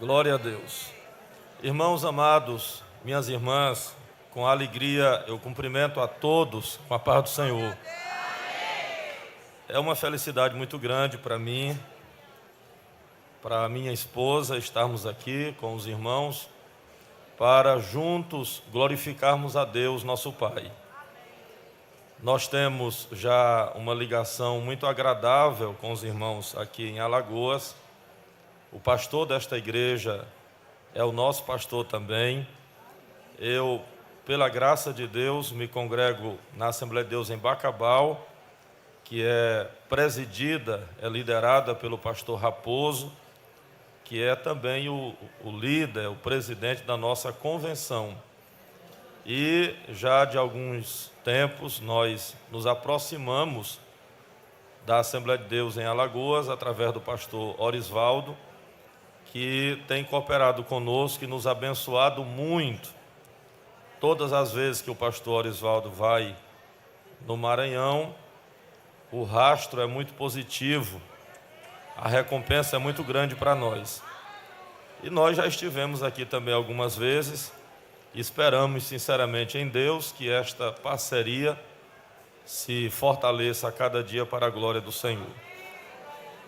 Glória a Deus. Irmãos amados, minhas irmãs, com alegria eu cumprimento a todos com a paz do Senhor. É uma felicidade muito grande para mim, para minha esposa, estarmos aqui com os irmãos para juntos glorificarmos a Deus, nosso Pai. Nós temos já uma ligação muito agradável com os irmãos aqui em Alagoas. O pastor desta igreja é o nosso pastor também. Eu, pela graça de Deus, me congrego na Assembleia de Deus em Bacabal, que é presidida, é liderada pelo pastor Raposo, que é também o líder, o presidente da nossa convenção. E já de alguns tempos nós nos aproximamos da Assembleia de Deus em Alagoas, através do pastor Orisvaldo, que tem cooperado conosco e nos abençoado muito. Todas as vezes que o pastor Orisvaldo vai no Maranhão, o rastro é muito positivo, a recompensa é muito grande para nós. E nós já estivemos aqui também algumas vezes, e esperamos sinceramente em Deus que esta parceria se fortaleça a cada dia para a glória do Senhor.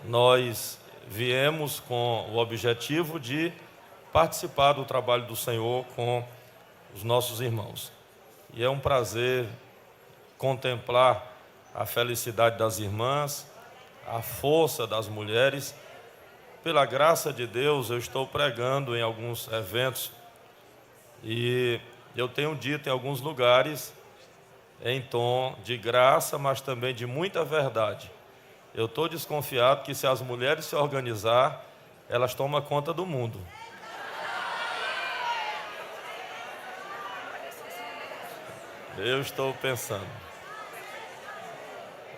Nós viemos com o objetivo de participar do trabalho do Senhor com os nossos irmãos. E é um prazer contemplar a felicidade das irmãs, a força das mulheres. Pela graça de Deus, eu estou pregando em alguns eventos e eu tenho dito em alguns lugares, em tom de graça, mas também de muita verdade. Eu estou desconfiado que se as mulheres se organizar, elas tomam conta do mundo. Eu estou pensando.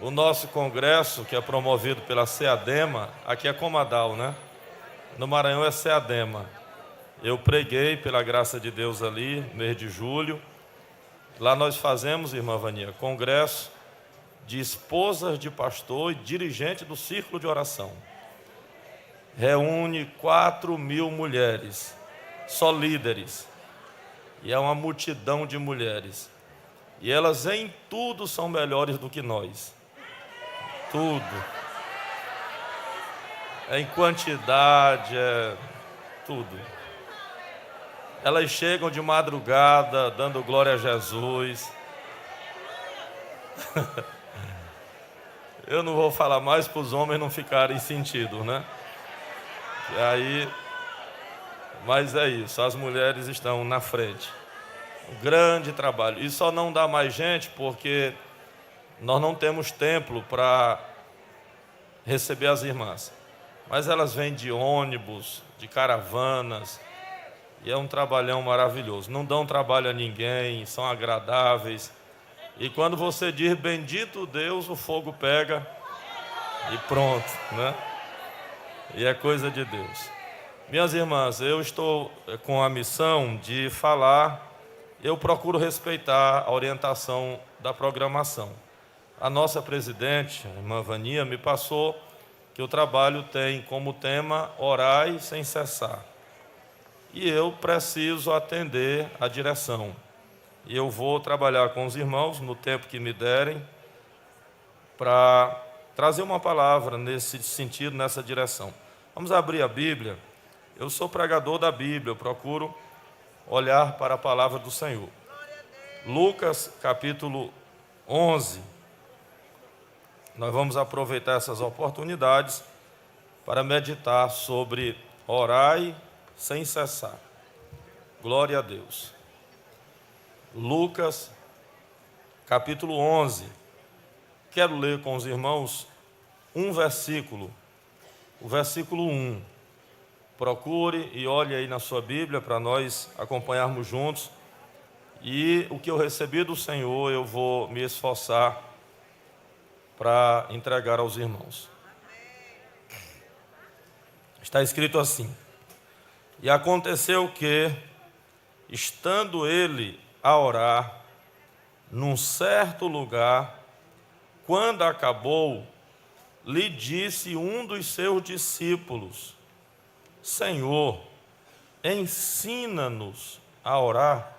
O nosso congresso, que é promovido pela CEADEMA, aqui é Comadal, né? No Maranhão é CEADEMA. Eu preguei, pela graça de Deus, ali, mês de julho. Lá nós fazemos, irmã Vania, congresso de esposas de pastor e dirigente do círculo de oração. Reúne 4.000 mulheres, só líderes. E é uma multidão de mulheres. E elas em tudo são melhores do que nós. Tudo. É em quantidade, é tudo. Elas chegam de madrugada, dando glória a Jesus. Eu não vou falar mais para os homens não ficarem sentidos, né? E aí, mas é isso, as mulheres estão na frente. Um grande trabalho. E só não dá mais gente porque nós não temos templo para receber as irmãs. Mas elas vêm de ônibus, de caravanas, e é um trabalhão maravilhoso. Não dão trabalho a ninguém, são agradáveis. E quando você diz bendito Deus, o fogo pega e pronto, né? E é coisa de Deus. Minhas irmãs, eu estou com a missão de falar, eu procuro respeitar a orientação da programação. A nossa presidente, a irmã Vania, me passou que o trabalho tem como tema orai sem cessar. E eu preciso atender a direção. E eu vou trabalhar com os irmãos no tempo que me derem para trazer uma palavra nesse sentido, nessa direção. Vamos abrir a Bíblia. Eu sou pregador da Bíblia, eu procuro olhar para a palavra do Senhor. Lucas, capítulo 11. Nós vamos aproveitar essas oportunidades para meditar sobre orai sem cessar. Glória a Deus. Lucas, capítulo 11. Quero ler com os irmãos um versículo, o versículo 1. Procure e olhe aí na sua Bíblia para nós acompanharmos juntos. E o que eu recebi do Senhor, eu vou me esforçar para entregar aos irmãos. Está escrito assim: E aconteceu que, estando ele a orar, num certo lugar, quando acabou, lhe disse um dos seus discípulos: Senhor, ensina-nos a orar,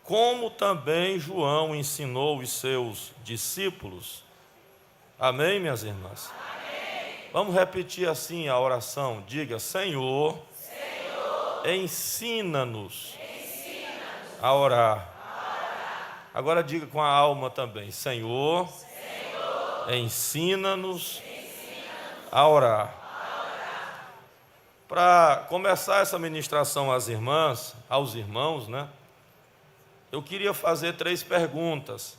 como também João ensinou os seus discípulos. Amém, minhas irmãs? Amém. Vamos repetir assim a oração. Diga: Senhor, ensina-nos a orar. Agora diga com a alma também: Senhor, ensina-nos a orar. Para começar essa ministração às irmãs, aos irmãos, né? Eu queria fazer 3 perguntas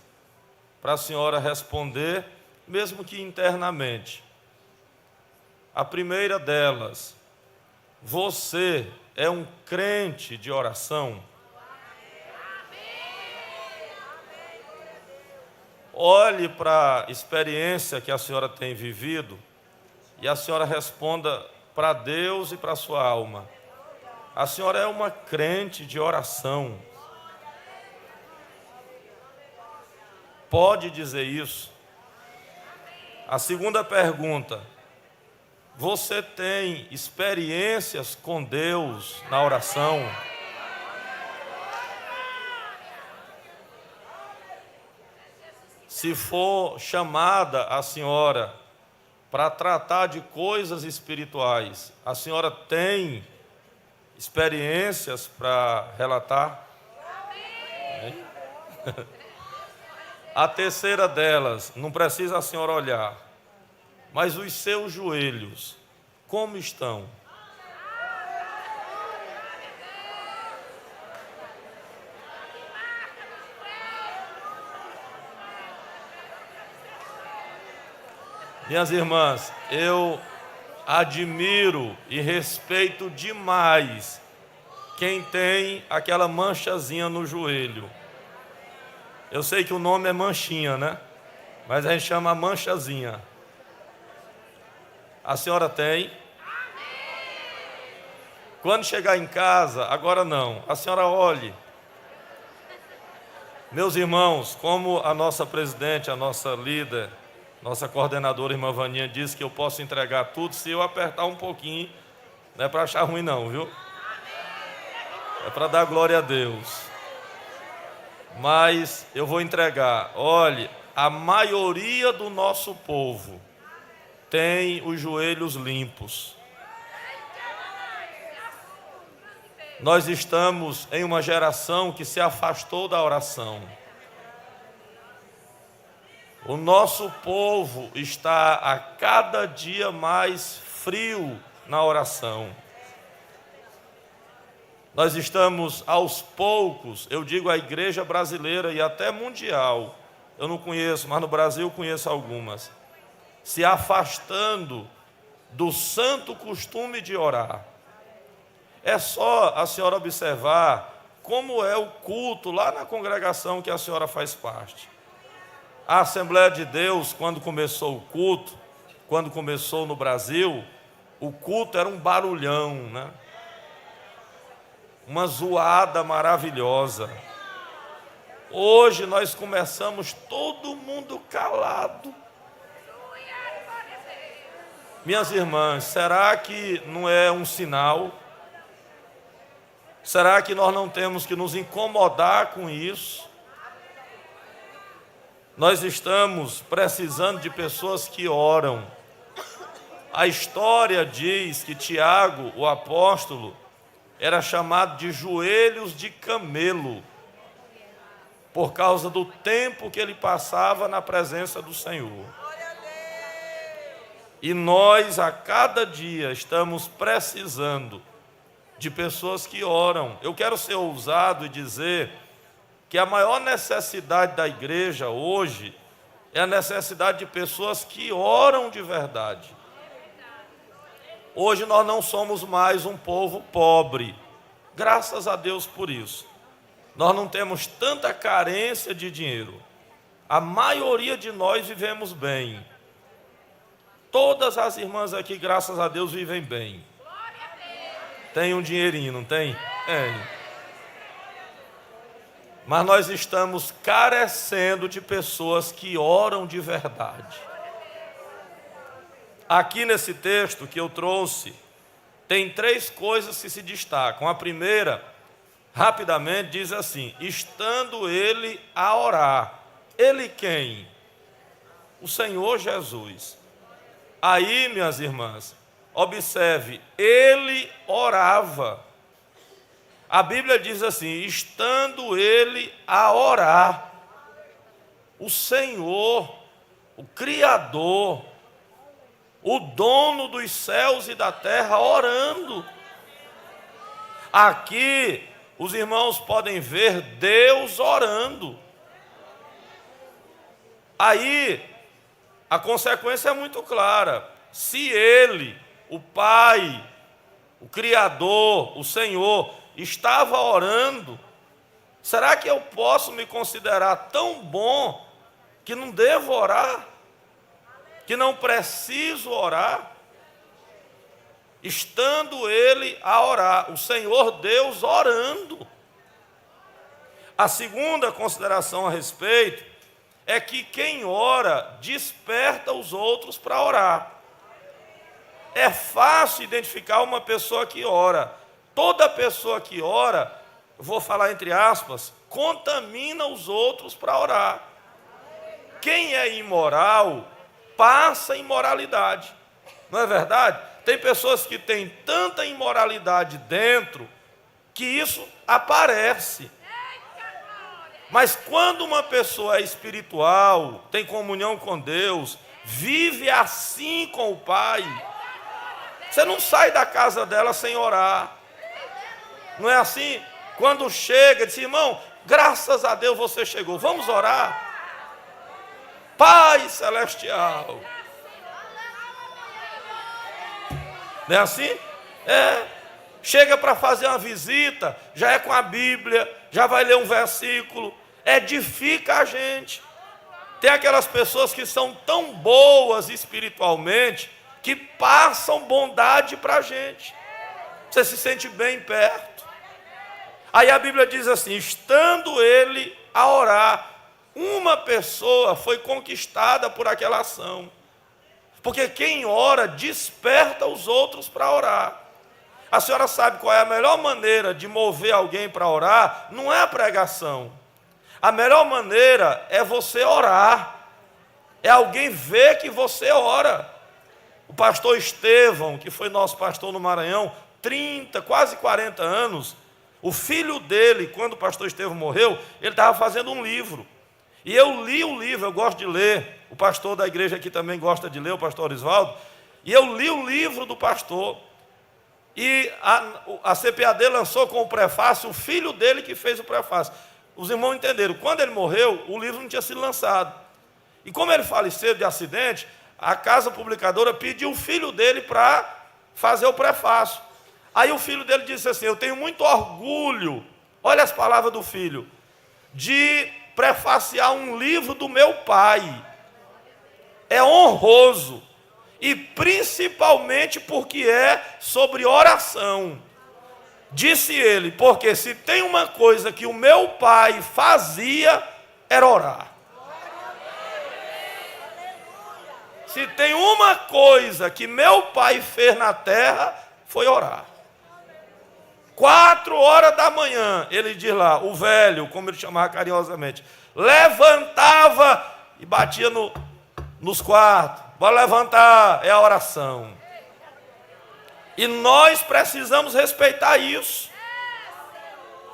para a senhora responder, mesmo que internamente. A primeira delas: você é um crente de oração? Olhe para a experiência que a senhora tem vivido e a senhora responda para Deus e para a sua alma. A senhora é uma crente de oração? Pode dizer isso? A segunda pergunta: você tem experiências com Deus na oração? Se for chamada a senhora para tratar de coisas espirituais, a senhora tem experiências para relatar? Amém. A terceira delas, não precisa a senhora olhar, mas os seus joelhos, como estão? Minhas irmãs, eu admiro e respeito demais quem tem aquela manchazinha no joelho. Eu sei que o nome é manchinha, né? Mas a gente chama manchazinha. A senhora tem? Quando chegar em casa, agora não, a senhora olhe. Meus irmãos, como a nossa presidente, a nossa líder, nossa coordenadora, irmã Vaninha, disse que eu posso entregar tudo se eu apertar um pouquinho. Não é para achar ruim não, viu? É para dar glória a Deus. Mas eu vou entregar. Olhe, a maioria do nosso povo tem os joelhos limpos. Nós estamos em uma geração que se afastou da oração. O nosso povo está a cada dia mais frio na oração. Nós estamos aos poucos, eu digo a igreja brasileira e até mundial, eu não conheço, mas no Brasil conheço algumas, se afastando do santo costume de orar. É só a senhora observar como é o culto lá na congregação que a senhora faz parte. A Assembleia de Deus, quando começou o culto, quando começou no Brasil, o culto era um barulhão, né? Uma zoada maravilhosa. Hoje nós começamos todo mundo calado. Minhas irmãs, será que não é um sinal? Será que nós não temos que nos incomodar com isso? Nós estamos precisando de pessoas que oram. A história diz que Tiago, o apóstolo, era chamado de joelhos de camelo, por causa do tempo que ele passava na presença do Senhor. E nós, a cada dia, estamos precisando de pessoas que oram. Eu quero ser ousado e dizer que a maior necessidade da igreja hoje é a necessidade de pessoas que oram de verdade. Hoje nós não somos mais um povo pobre, graças a Deus por isso. Nós não temos tanta carência de dinheiro. A maioria de nós vivemos bem. Todas as irmãs aqui, graças a Deus, vivem bem. Tem um dinheirinho, não tem? Tem. Mas nós estamos carecendo de pessoas que oram de verdade. Aqui nesse texto que eu trouxe, tem 3 coisas que se destacam. A primeira, rapidamente, diz assim: estando ele a orar. Ele quem? O Senhor Jesus. Aí, minhas irmãs, observe, ele orava. A Bíblia diz assim: estando ele a orar. O Senhor, o Criador, o dono dos céus e da terra, orando. Aqui, os irmãos podem ver Deus orando. Aí, a consequência é muito clara. Se ele, o Pai, o Criador, o Senhor, estava orando, será que eu posso me considerar tão bom que não devo orar? Que não preciso orar? Estando ele a orar, o Senhor Deus orando. A segunda consideração a respeito é que quem ora desperta os outros para orar. É fácil identificar uma pessoa que ora. Toda pessoa que ora, vou falar entre aspas, contamina os outros para orar. Quem é imoral, passa imoralidade. Não é verdade? Tem pessoas que têm tanta imoralidade dentro, que isso aparece. Mas quando uma pessoa é espiritual, tem comunhão com Deus, vive assim com o Pai, você não sai da casa dela sem orar. Não é assim? Quando chega, diz: irmão, graças a Deus você chegou, vamos orar. Pai celestial. Não é assim? Chega para fazer uma visita, já é com a Bíblia, já vai ler um versículo, edifica a gente. Tem aquelas pessoas que são tão boas espiritualmente, que passam bondade para a gente. Você se sente bem perto. Aí a Bíblia diz assim: estando ele a orar, uma pessoa foi conquistada por aquela ação. Porque quem ora desperta os outros para orar. A senhora sabe qual é a melhor maneira de mover alguém para orar? Não é a pregação. A melhor maneira é você orar. É alguém ver que você ora. O pastor Estevão, que foi nosso pastor no Maranhão, 30, quase 40 anos, o filho dele, quando o pastor Estevão morreu, ele estava fazendo um livro. E eu li o livro, eu gosto de ler. O pastor da igreja aqui também gosta de ler, o pastor Osvaldo. E eu li o livro do pastor. E a CPAD lançou com o prefácio, o filho dele que fez o prefácio. Os irmãos entenderam, quando ele morreu, o livro não tinha sido lançado. E como ele faleceu de acidente, a casa publicadora pediu o filho dele para fazer o prefácio. Aí o filho dele disse assim: eu tenho muito orgulho, olha as palavras do filho, de prefaciar um livro do meu pai. É honroso. E principalmente porque é sobre oração. Disse ele: porque se tem uma coisa que o meu pai fazia, era orar. Se tem uma coisa que meu pai fez na terra, foi orar. 4 horas da manhã, ele diz lá, o velho, como ele chamava carinhosamente, levantava e batia nos quartos. Bora levantar, é a oração. E nós precisamos respeitar isso.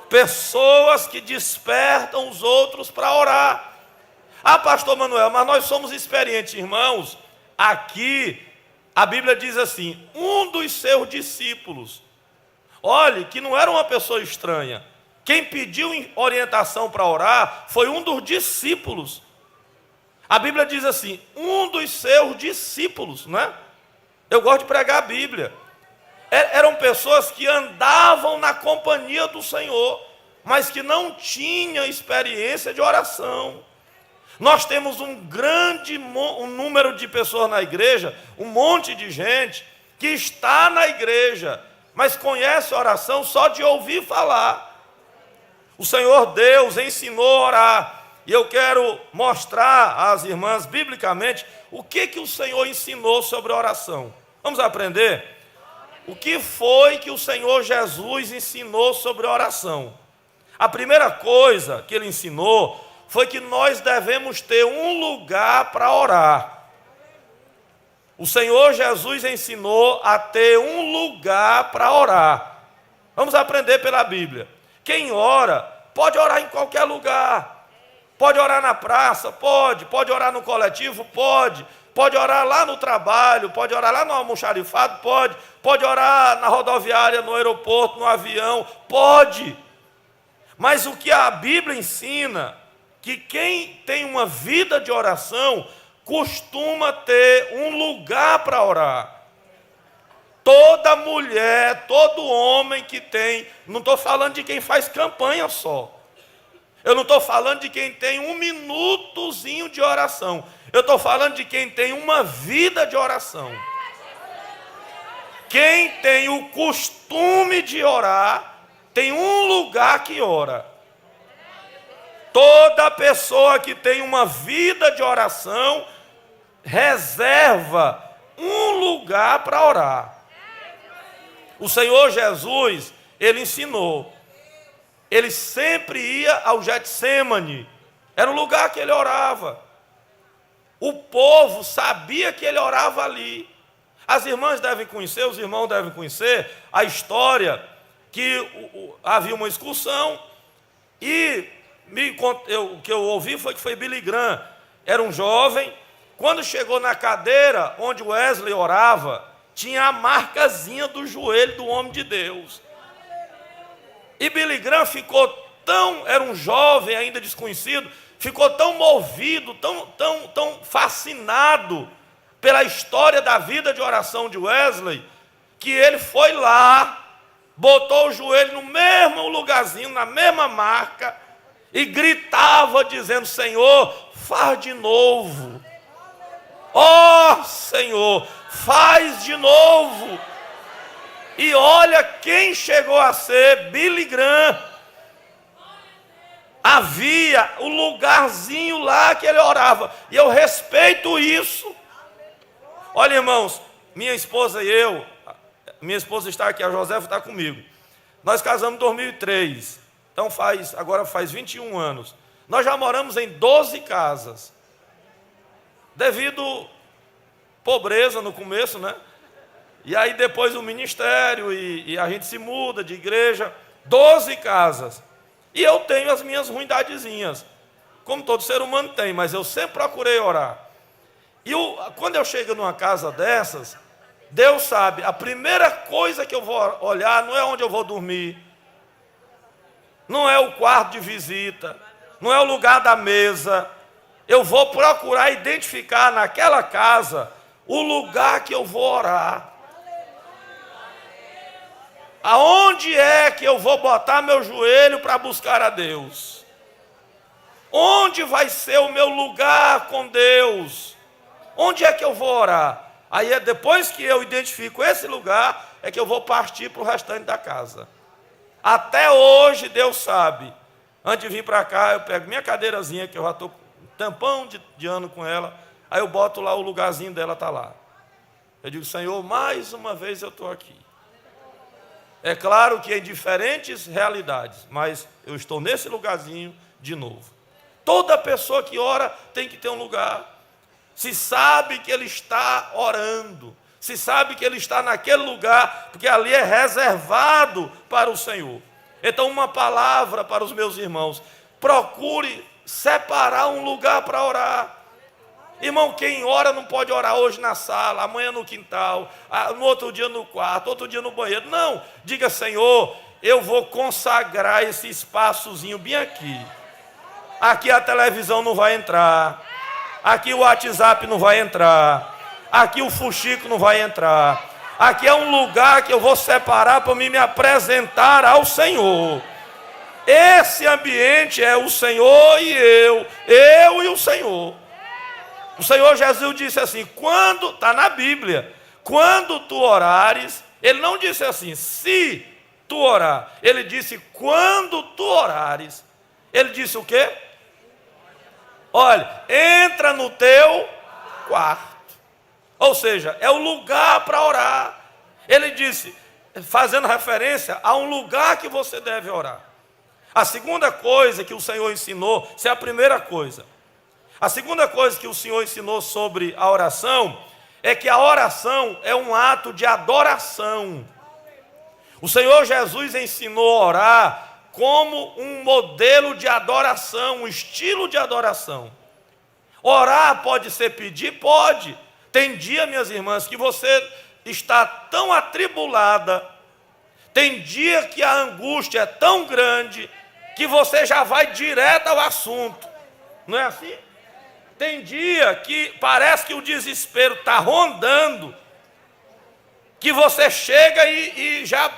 Pessoas que despertam os outros para orar. Ah, pastor Manuel, mas nós somos experientes, irmãos. Aqui, a Bíblia diz assim, um dos seus discípulos, olhe, que não era uma pessoa estranha. Quem pediu orientação para orar foi um dos discípulos. A Bíblia diz assim, um dos seus discípulos, não é? Eu gosto de pregar a Bíblia. Eram pessoas que andavam na companhia do Senhor, mas que não tinham experiência de oração. Nós temos um número de pessoas na igreja, um monte de gente que está na igreja, mas conhece a oração só de ouvir falar. O Senhor Deus ensinou a orar. E eu quero mostrar às irmãs, biblicamente, o que o Senhor ensinou sobre a oração. Vamos aprender? O que foi que o Senhor Jesus ensinou sobre oração? A primeira coisa que ele ensinou foi que nós devemos ter um lugar para orar. O Senhor Jesus ensinou a ter um lugar para orar. Vamos aprender pela Bíblia. Quem ora, pode orar em qualquer lugar. Pode orar na praça, pode orar no coletivo, pode orar lá no trabalho, pode orar lá no almoxarifado, pode orar na rodoviária, no aeroporto, no avião, pode. Mas o que a Bíblia ensina, que quem tem uma vida de oração, costuma ter um lugar para orar. Toda mulher, todo homem que tem, não estou falando de quem faz campanha só. Eu não estou falando de quem tem um minutozinho de oração. Eu estou falando de quem tem uma vida de oração. Quem tem o costume de orar, tem um lugar que ora. Toda pessoa que tem uma vida de oração, reserva um lugar para orar. O Senhor Jesus, ele ensinou. Ele sempre ia ao Getsêmani. Era o lugar que ele orava. O povo sabia que ele orava ali. As irmãs devem conhecer, os irmãos devem conhecer a história que havia uma excursão e o que eu ouvi foi que foi Billy Graham. Era um jovem. Quando chegou na cadeira onde Wesley orava, tinha a marcazinha do joelho do homem de Deus. E Billy Graham era um jovem ainda desconhecido, ficou tão movido, tão fascinado pela história da vida de oração de Wesley, que ele foi lá, botou o joelho no mesmo lugarzinho, na mesma marca, e gritava dizendo: Senhor, faz de novo. Ó Senhor, faz de novo. E olha quem chegou a ser Billy Graham. Havia o lugarzinho lá que ele orava. E eu respeito isso. Olha, irmãos, minha esposa e eu, minha esposa está aqui, a Josefa está comigo. Nós casamos em 2003. Então agora faz 21 anos. Nós já moramos em 12 casas. Devido pobreza no começo, né? E aí depois o ministério e a gente se muda de igreja. 12 casas. E eu tenho as minhas ruindadezinhas. Como todo ser humano tem, mas eu sempre procurei orar. E quando eu chego numa casa dessas, Deus sabe, a primeira coisa que eu vou olhar não é onde eu vou dormir. Não é o quarto de visita. Não é o lugar da mesa. Eu vou procurar identificar naquela casa o lugar que eu vou orar. Aonde é que eu vou botar meu joelho para buscar a Deus? Onde vai ser o meu lugar com Deus? Onde é que eu vou orar? Aí é depois que eu identifico esse lugar, é que eu vou partir para o restante da casa. Até hoje Deus sabe. Antes de vir para cá, eu pego minha cadeirazinha, que eu já estou um tampão de ano com ela, aí eu boto lá, o lugarzinho dela está lá. Eu digo: Senhor, mais uma vez eu estou aqui. É claro que em diferentes realidades, mas eu estou nesse lugarzinho de novo. Toda pessoa que ora tem que ter um lugar. Se sabe que ele está orando, se sabe que ele está naquele lugar, porque ali é reservado para o Senhor. Então, uma palavra para os meus irmãos: procure separar um lugar para orar. Irmão, quem ora não pode orar hoje na sala, amanhã no quintal, no outro dia no quarto, outro dia no banheiro. Não, diga: Senhor, eu vou consagrar esse espaçozinho bem aqui. Aqui a televisão não vai entrar, aqui o WhatsApp não vai entrar, aqui o fuxico não vai entrar. Aqui é um lugar que eu vou separar para me apresentar ao Senhor. Esse ambiente é o Senhor e eu e o Senhor. O Senhor Jesus disse assim, está na Bíblia, quando tu orares, ele não disse assim, se tu orar, ele disse, quando tu orares. Ele disse o quê? Olha, entra no teu quarto. Ou seja, é o lugar para orar. Ele disse, fazendo referência a um lugar que você deve orar. A segunda coisa que o Senhor ensinou, isso é a primeira coisa. A segunda coisa que o Senhor ensinou sobre a oração é que a oração é um ato de adoração. O Senhor Jesus ensinou a orar como um modelo de adoração, um estilo de adoração. Orar pode ser pedir? Pode. Tem dia, minhas irmãs, que você está tão atribulada, tem dia que a angústia é tão grande, que você já vai direto ao assunto. Não é assim? Tem dia que parece que o desespero está rondando, que você chega e já,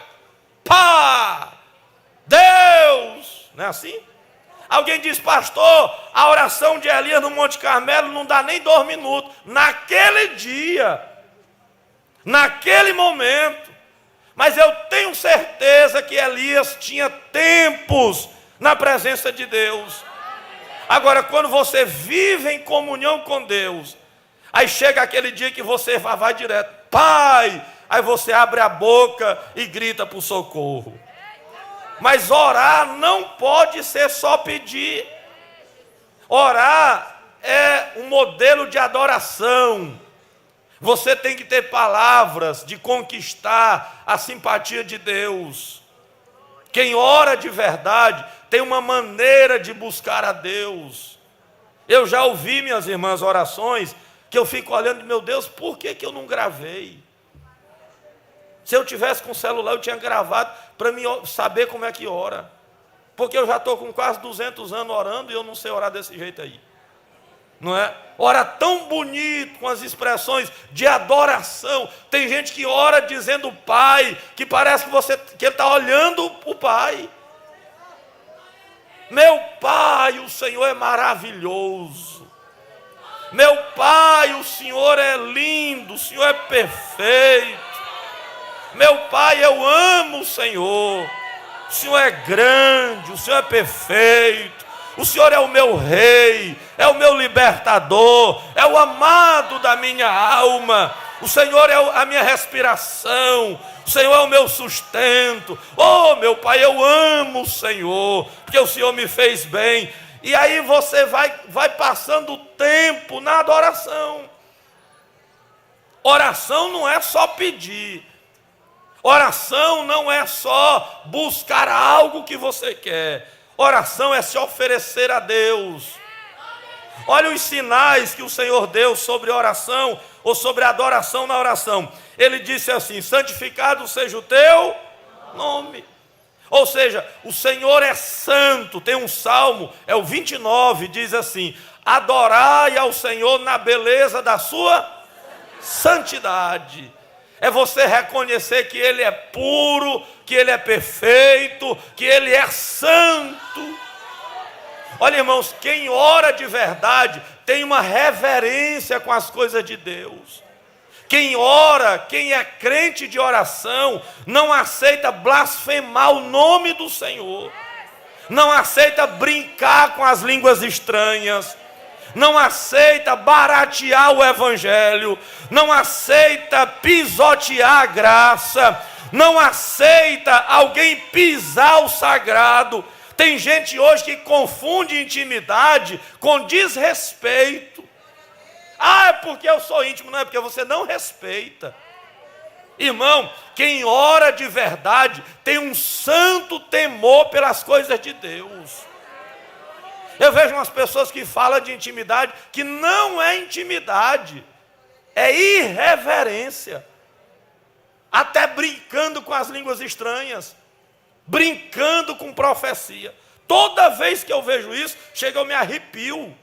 pá, Deus, não é assim? Alguém diz, pastor, a oração de Elias no Monte Carmelo não dá nem 2 minutos. Naquele dia, naquele momento, mas eu tenho certeza que Elias tinha tempos na presença de Deus. Agora, quando você vive em comunhão com Deus, aí chega aquele dia que você vai direto, Pai, aí você abre a boca e grita por socorro. Mas orar não pode ser só pedir. Orar é um modelo de adoração. Você tem que ter palavras de conquistar a simpatia de Deus. Quem ora de verdade tem uma maneira de buscar a Deus. Eu já ouvi, minhas irmãs, orações que eu fico olhando, meu Deus, por que eu não gravei? Se eu tivesse com o celular, eu tinha gravado para mim saber como é que ora. Porque eu já estou com quase 200 anos orando e eu não sei orar desse jeito aí. Não é? Ora tão bonito, com as expressões de adoração. Tem gente que ora dizendo Pai, que parece que ele está olhando o Pai. Meu Pai, o Senhor é maravilhoso. Meu Pai, o Senhor é lindo, o Senhor é perfeito. Meu Pai, eu amo o Senhor. O Senhor é grande, o Senhor é perfeito. O Senhor é o meu rei, é o meu libertador, é o amado da minha alma. O Senhor é a minha respiração, o Senhor é o meu sustento. Oh, meu Pai, eu amo o Senhor, porque o Senhor me fez bem. E aí você vai passando o tempo na adoração. Oração não é só pedir. Oração não é só buscar algo que você quer. Oração é se oferecer a Deus. Olha os sinais que o Senhor deu sobre oração, ou sobre adoração na oração. Ele disse assim, santificado seja o teu nome. Ou seja, o Senhor é santo. Tem um salmo, é o 29, diz assim, adorai ao Senhor na beleza da sua santidade. É você reconhecer que Ele é puro, que Ele é perfeito, que Ele é santo. Olha, irmãos, quem ora de verdade tem uma reverência com as coisas de Deus. Quem ora, quem é crente de oração, não aceita blasfemar o nome do Senhor. Não aceita brincar com as línguas estranhas. Não aceita baratear o evangelho, não aceita pisotear a graça, não aceita alguém pisar o sagrado. Tem gente hoje que confunde intimidade com desrespeito. Ah, é porque eu sou íntimo, não é porque você não respeita. Irmão, quem ora de verdade tem um santo temor pelas coisas de Deus. Eu vejo umas pessoas que falam de intimidade, que não é intimidade, é irreverência. Até brincando com as línguas estranhas, brincando com profecia. Toda vez que eu vejo isso, chega eu me arrepio.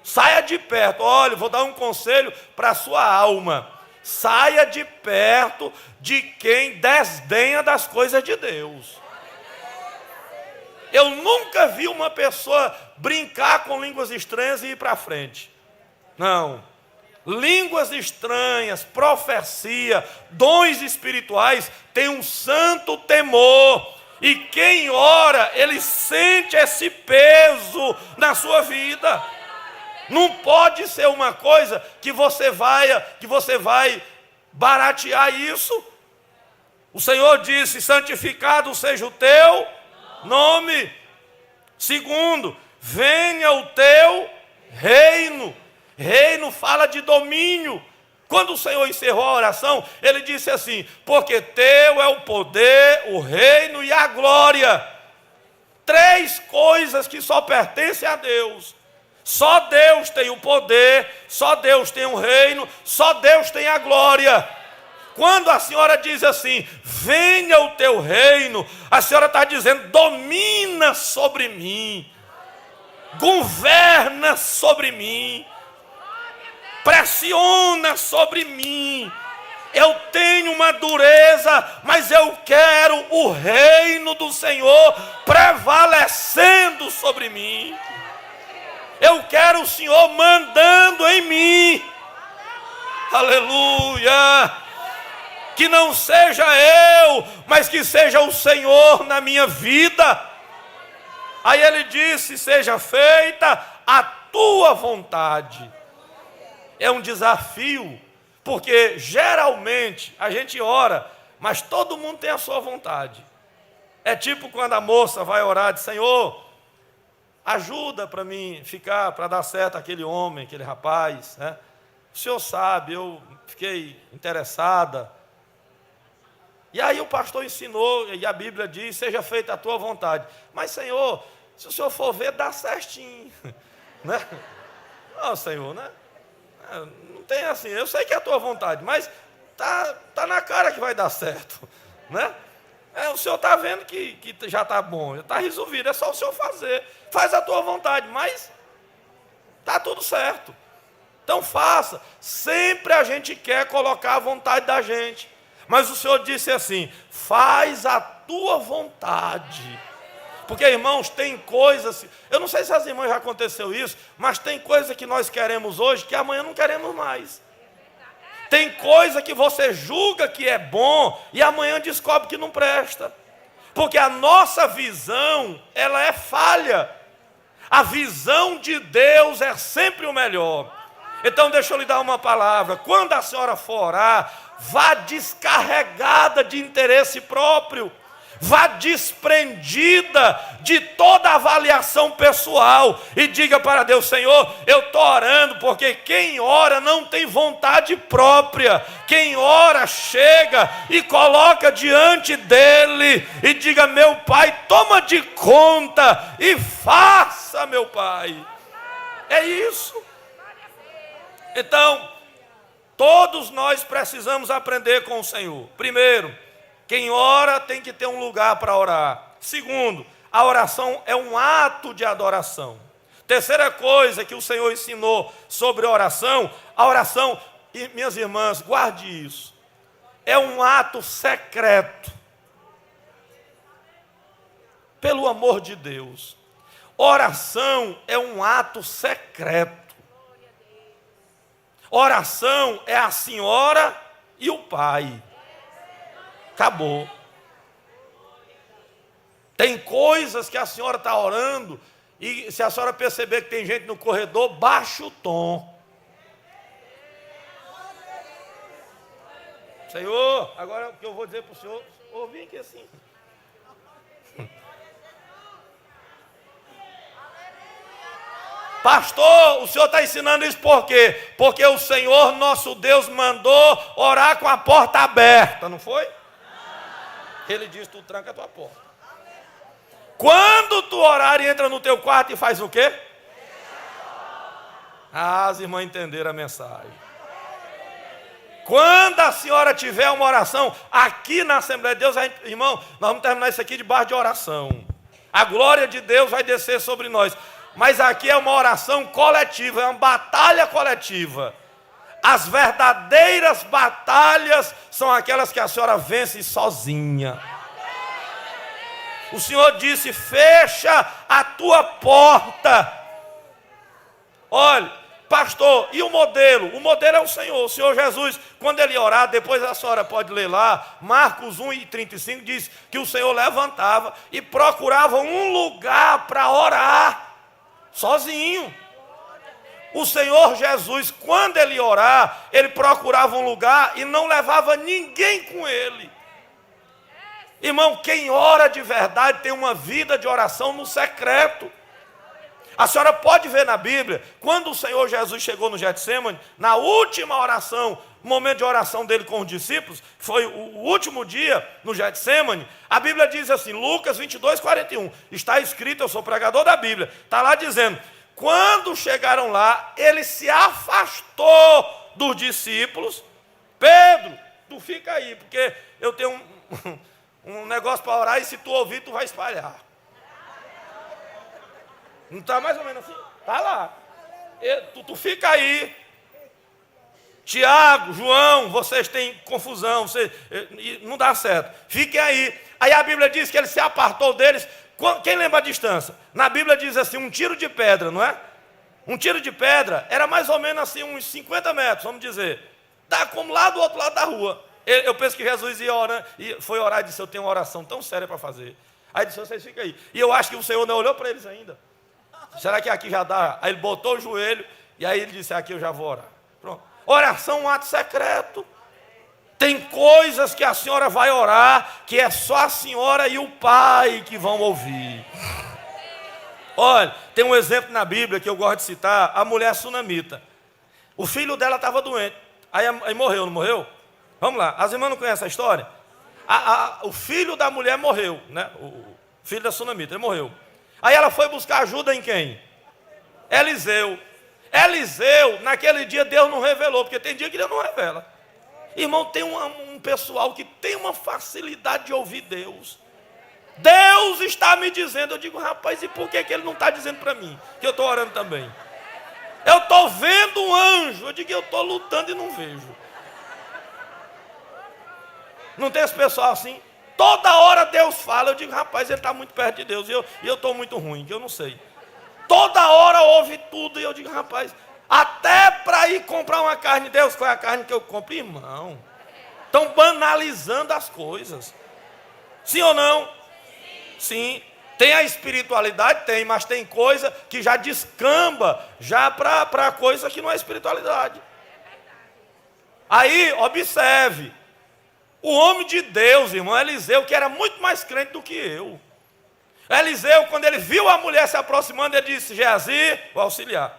Saia de perto. Olha, vou dar um conselho para a sua alma. Saia de perto de quem desdenha das coisas de Deus. Eu nunca vi uma pessoa brincar com línguas estranhas e ir para frente. Não. Línguas estranhas, profecia, dons espirituais, tem um santo temor. E quem ora, ele sente esse peso na sua vida. Não pode ser uma coisa que você vai baratear isso. O Senhor disse: santificado seja o teu nome. Segundo, venha o teu reino. Reino fala de domínio. Quando o Senhor encerrou a oração, ele disse assim: porque teu é o poder, o reino e a glória. 3 coisas que só pertencem a Deus. Só Deus tem o poder, só Deus tem o reino, só Deus tem a glória. Quando a senhora diz assim: venha o teu reino, a senhora está dizendo: domina sobre mim, governa sobre mim, pressiona sobre mim. Eu tenho uma dureza, mas eu quero o reino do Senhor prevalecendo sobre mim. Eu quero o Senhor mandando em mim. Aleluia! Que não seja eu, mas que seja o Senhor na minha vida. Aí ele disse: seja feita a tua vontade. É um desafio, porque geralmente a gente ora, mas todo mundo tem a sua vontade. É tipo quando a moça vai orar, diz: Senhor, ajuda para mim ficar, para dar certo aquele homem, aquele rapaz, né? O Senhor sabe, eu fiquei interessada. E aí o pastor ensinou, e a Bíblia diz: seja feita a tua vontade. Mas, Senhor, se o Senhor for ver, dá certinho, né? Não, Senhor, né? Não tem assim, eu sei que é a tua vontade, mas tá na cara que vai dar certo, né? O Senhor está vendo que já está bom, já está resolvido, é só o Senhor fazer. Faz a tua vontade, mas está tudo certo. Então faça. Sempre a gente quer colocar a vontade da gente, mas o Senhor disse assim: faz a tua vontade. Porque, irmãos, tem coisas, eu não sei se as irmãs já aconteceu isso, mas tem coisa que nós queremos hoje que amanhã não queremos mais. Tem coisa que você julga que é bom e amanhã descobre que não presta. Porque a nossa visão, ela é falha. A visão de Deus é sempre o melhor. Então deixa eu lhe dar uma palavra: quando a senhora for orar, vá descarregada de interesse próprio. Vá desprendida de toda avaliação pessoal e diga para Deus: Senhor, eu estou orando porque quem ora não tem vontade própria. Quem ora chega e coloca diante dele e diga: meu Pai, toma de conta e faça, meu Pai. É isso. Então, todos nós precisamos aprender com o Senhor. Primeiro, quem ora tem que ter um lugar para orar. Segundo, a oração é um ato de adoração. Terceira coisa que o Senhor ensinou sobre a oração, e minhas irmãs, guarde isso, é um ato secreto. Pelo amor de Deus, oração é um ato secreto. Oração é a senhora e o pai. Acabou. Tem coisas que a senhora está orando e se a senhora perceber que tem gente no corredor, baixa o tom. Senhor, agora o que eu vou dizer para o senhor, ouvi aqui assim. Pastor, o senhor está ensinando isso por quê? Porque o Senhor nosso Deus mandou orar com a porta aberta, não foi? Ele diz: tu tranca a tua porta. Quando tu orar e entra no teu quarto e faz o quê? As irmãs entenderam a mensagem. Quando a senhora tiver uma oração aqui na Assembleia de Deus, irmão, nós vamos terminar isso aqui debaixo de oração. A glória de Deus vai descer sobre nós. Mas aqui é uma oração coletiva, é uma batalha coletiva. As verdadeiras batalhas são aquelas que a senhora vence sozinha. O Senhor disse: fecha a tua porta. Olha, pastor, e o modelo? O modelo é o Senhor Jesus. Quando ele orar, depois a senhora pode ler lá, Marcos 1:35 diz que o Senhor levantava e procurava um lugar para orar, sozinho. O Senhor Jesus, quando ele orar, ele procurava um lugar e não levava ninguém com ele. Irmão, quem ora de verdade tem uma vida de oração no secreto. A senhora pode ver na Bíblia, quando o Senhor Jesus chegou no Getsêmani, na última oração, momento de oração dele com os discípulos, que foi o último dia no Getsêmani, a Bíblia diz assim, Lucas 22, 41, está escrito, eu sou pregador da Bíblia, está lá dizendo, quando chegaram lá, ele se afastou dos discípulos. Pedro, tu fica aí, porque eu tenho um negócio para orar e se tu ouvir, tu vai espalhar. Não está mais ou menos assim? Está lá. Tu fica aí. Tiago, João, vocês têm confusão, não dá certo. Fiquem aí. Aí a Bíblia diz que ele se apartou deles. Quem lembra a distância? Na Bíblia diz assim, um tiro de pedra, não é? Um tiro de pedra era mais ou menos assim, uns 50 metros, vamos dizer. Dá como lá do outro lado da rua. Eu penso que Jesus ia orando, e foi orar e disse, eu tenho uma oração tão séria para fazer. Aí disse, vocês ficam aí. E eu acho que o Senhor não olhou para eles ainda. Será que aqui já dá? Aí ele botou o joelho, e aí ele disse, aqui eu já vou orar. Pronto. Oração é um ato secreto. Tem coisas que a senhora vai orar, que é só a senhora e o pai que vão ouvir. Olha, tem um exemplo na Bíblia que eu gosto de citar, a mulher sunamita. O filho dela estava doente, aí morreu, não morreu? Vamos lá, as irmãs não conhecem a história? O filho da mulher morreu, né? O filho da sunamita, ele morreu. Aí ela foi buscar ajuda em quem? Eliseu. Eliseu, naquele dia Deus não revelou, porque tem dia que Deus não revela. Irmão, tem um pessoal que tem uma facilidade de ouvir Deus. Deus está me dizendo, eu digo, rapaz, e por que ele não está dizendo para mim? Que eu estou orando também. Eu estou vendo um anjo, eu digo, eu estou lutando e não vejo. Não tem esse pessoal assim? Toda hora Deus fala, eu digo, rapaz, ele está muito perto de Deus, e eu estou muito ruim, que eu não sei. Toda hora ouve tudo, e eu digo, rapaz, até para ir comprar uma carne, Deus, qual é a carne que eu compro? Irmão, estão banalizando as coisas. Sim ou não? Sim. Tem a espiritualidade? Tem, mas tem coisa que já descamba, já para coisa que não é espiritualidade. Aí, observe. O homem de Deus, irmão, Eliseu, que era muito mais crente do que eu. Eliseu, quando ele viu a mulher se aproximando, ele disse, Geazi, vou auxiliar.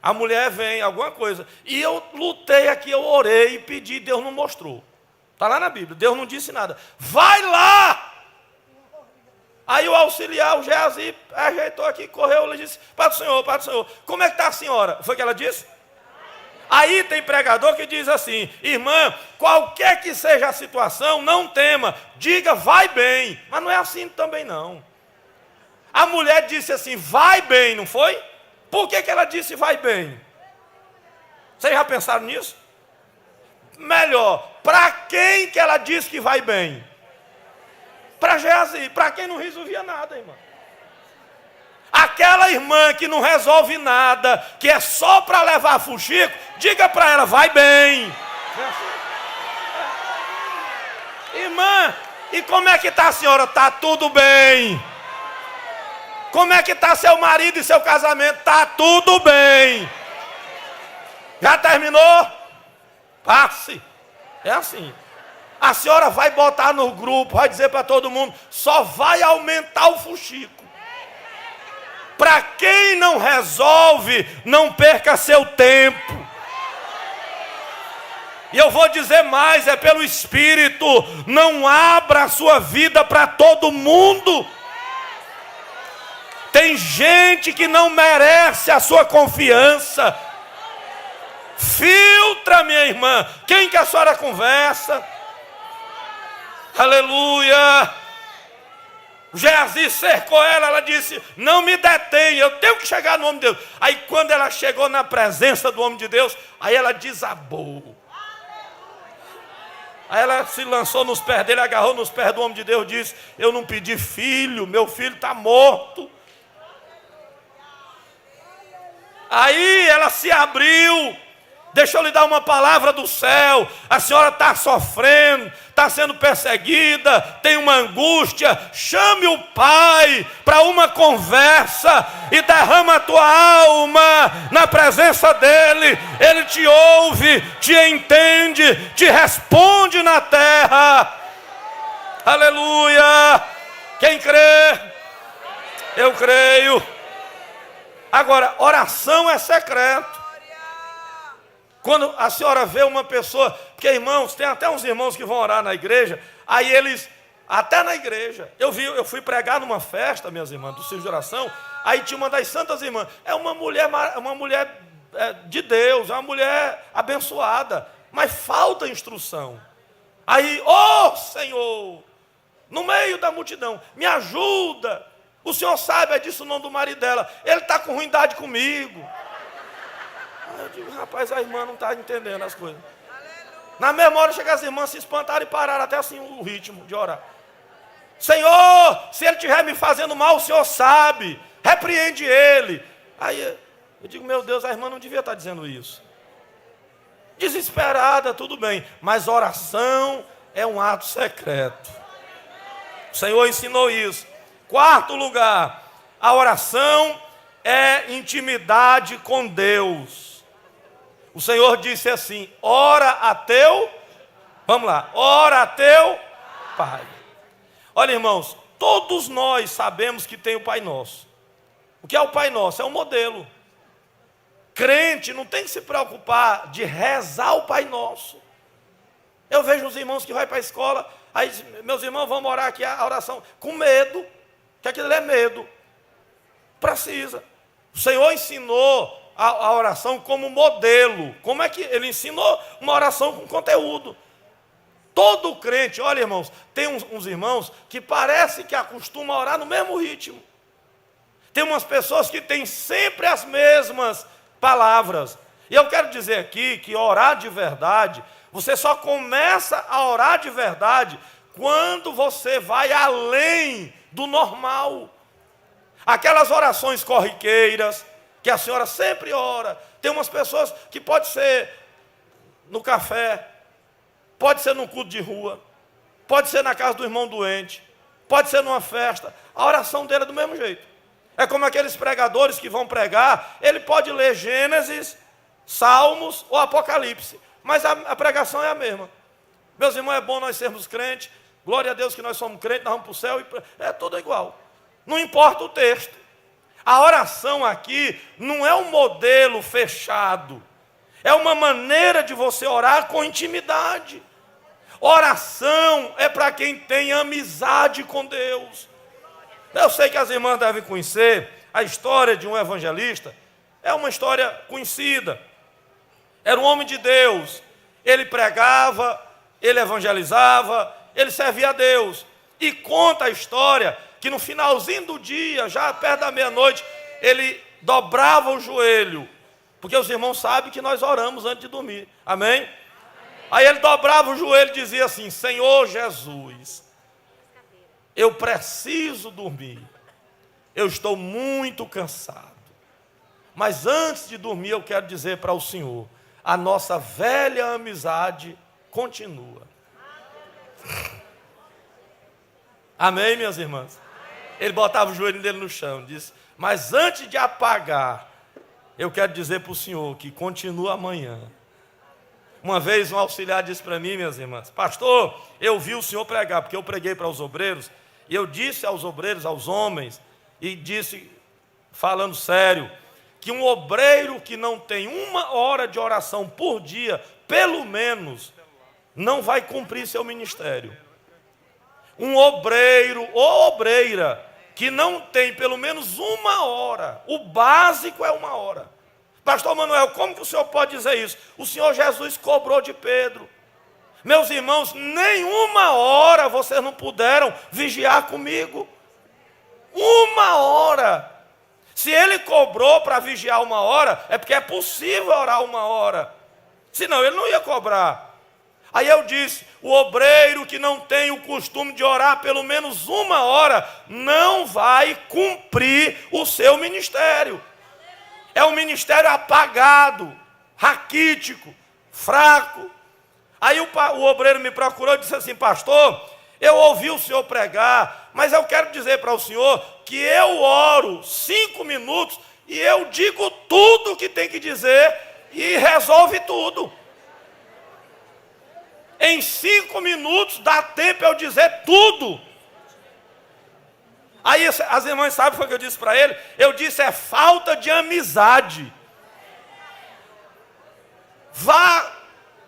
A mulher vem, alguma coisa. E eu lutei aqui, eu orei e pedi, Deus não mostrou. Está lá na Bíblia, Deus não disse nada. Vai lá! Aí o auxiliar, o Geazi, ajeitou aqui, correu, ele disse, Pai do Senhor, como é que está a senhora? Foi o que ela disse? Aí tem pregador que diz assim, irmã, qualquer que seja a situação, não tema, diga, vai bem. Mas não é assim também não. A mulher disse assim, vai bem, não foi? Por que ela disse vai bem? Vocês já pensaram nisso? Melhor, para quem que ela disse que vai bem? Para Geazi, para quem não resolvia nada, irmã. Aquela irmã que não resolve nada, que é só para levar fuxico, diga para ela, vai bem. Irmã, e como é que está a senhora? Está tudo bem. Como é que está seu marido e seu casamento? Está tudo bem. Já terminou? Passe. É assim. A senhora vai botar no grupo, vai dizer para todo mundo, só vai aumentar o fuxico. Para quem não resolve, não perca seu tempo. E eu vou dizer mais, é pelo Espírito, não abra a sua vida para todo mundo. Tem gente que não merece a sua confiança. Filtra, minha irmã, quem que a senhora conversa? Aleluia. Geazi cercou ela disse, não me detenha, eu tenho que chegar no homem de Deus. Aí quando ela chegou na presença do homem de Deus, aí ela desabou. Aí ela se lançou nos pés dele, agarrou nos pés do homem de Deus e disse, eu não pedi filho, meu filho está morto. Aí ela se abriu, deixa eu lhe dar uma palavra do céu, a senhora está sofrendo, está sendo perseguida, tem uma angústia, chame o pai para uma conversa e derrama a tua alma na presença dele, ele te ouve, te entende, te responde na terra. Aleluia! Quem crê? Eu creio. Agora, oração é secreto. Quando a senhora vê uma pessoa, porque irmãos, tem até uns irmãos que vão orar na igreja, aí eles, até na igreja, eu fui pregar numa festa, minhas irmãs, do Círculo de Oração, aí tinha uma das santas irmãs, é uma mulher de Deus, é uma mulher abençoada, mas falta instrução. Aí, Senhor, no meio da multidão, me ajuda, o senhor sabe, é disso o nome do marido dela, ele está com ruindade comigo. Eu digo, rapaz, a irmã não está entendendo as coisas. Na mesma hora chega as irmãs, se espantaram e pararam até assim o ritmo de orar. Senhor, se ele estiver me fazendo mal, o senhor sabe, repreende ele. Aí eu digo, meu Deus, a irmã não devia estar dizendo isso. Desesperada, tudo bem, mas oração é um ato secreto. O Senhor ensinou isso. Quarto lugar, a oração é intimidade com Deus. O Senhor disse assim, ora a teu, vamos lá, ora a teu Pai. Olha, irmãos, todos nós sabemos que tem o Pai Nosso. O que é o Pai Nosso? É um modelo. Crente não tem que se preocupar de rezar o Pai Nosso. Eu vejo os irmãos que vão para a escola, aí meus irmãos vão orar aqui a oração com medo, que aquilo é medo. Precisa. O Senhor ensinou a oração como modelo. Como é que ele ensinou uma oração com conteúdo? Todo crente, olha, irmãos, tem uns irmãos que parece que acostumam a orar no mesmo ritmo. Tem umas pessoas que têm sempre as mesmas palavras. E eu quero dizer aqui que orar de verdade, você só começa a orar de verdade quando você vai além do normal. Aquelas orações corriqueiras, que a senhora sempre ora. Tem umas pessoas que pode ser no café, pode ser num culto de rua, pode ser na casa do irmão doente, pode ser numa festa. A oração dele é do mesmo jeito. É como aqueles pregadores que vão pregar, ele pode ler Gênesis, Salmos ou Apocalipse, mas a pregação é a mesma. Meus irmãos, é bom nós sermos crentes, glória a Deus que nós somos crentes, nós vamos para o céu, é tudo igual. Não importa o texto. A oração aqui não é um modelo fechado, é uma maneira de você orar com intimidade. Oração é para quem tem amizade com Deus. Eu sei que as irmãs devem conhecer a história de um evangelista, é uma história conhecida. Era um homem de Deus, ele pregava, ele evangelizava, ele servia a Deus. E conta a história que no finalzinho do dia, já perto da meia-noite, ele dobrava o joelho, porque os irmãos sabem que nós oramos antes de dormir, amém? Aí ele dobrava o joelho e dizia assim, Senhor Jesus, eu preciso dormir, eu estou muito cansado, mas antes de dormir eu quero dizer para o Senhor, a nossa velha amizade continua. Amém, minhas irmãs? Ele botava o joelho dele no chão, disse, mas antes de apagar, eu quero dizer para o senhor que continua amanhã. Uma vez um auxiliar disse para mim, minhas irmãs, pastor, eu vi o senhor pregar, porque eu preguei para os obreiros, e eu disse aos obreiros, aos homens, e disse, falando sério, que um obreiro que não tem 1 hora de oração por dia, pelo menos, não vai cumprir seu ministério. Um obreiro ou obreira que não tem pelo menos 1 hora, o básico é 1 hora. Pastor Manuel, como que o senhor pode dizer isso? O Senhor Jesus cobrou de Pedro. Meus irmãos, nem 1 hora vocês não puderam vigiar comigo. 1 hora. Se ele cobrou para vigiar 1 hora, é porque é possível orar 1 hora. Senão ele não ia cobrar. Aí eu disse, o obreiro que não tem o costume de orar pelo menos 1 hora, não vai cumprir o seu ministério. É um ministério apagado, raquítico, fraco. Aí o obreiro me procurou e disse assim, pastor, eu ouvi o senhor pregar, mas eu quero dizer para o senhor que eu oro 5 minutos e eu digo tudo o que tem que dizer e resolve tudo. Em 5 minutos dá tempo eu dizer tudo. Aí as irmãs sabem o que eu disse para ele? Eu disse, é falta de amizade. Vá,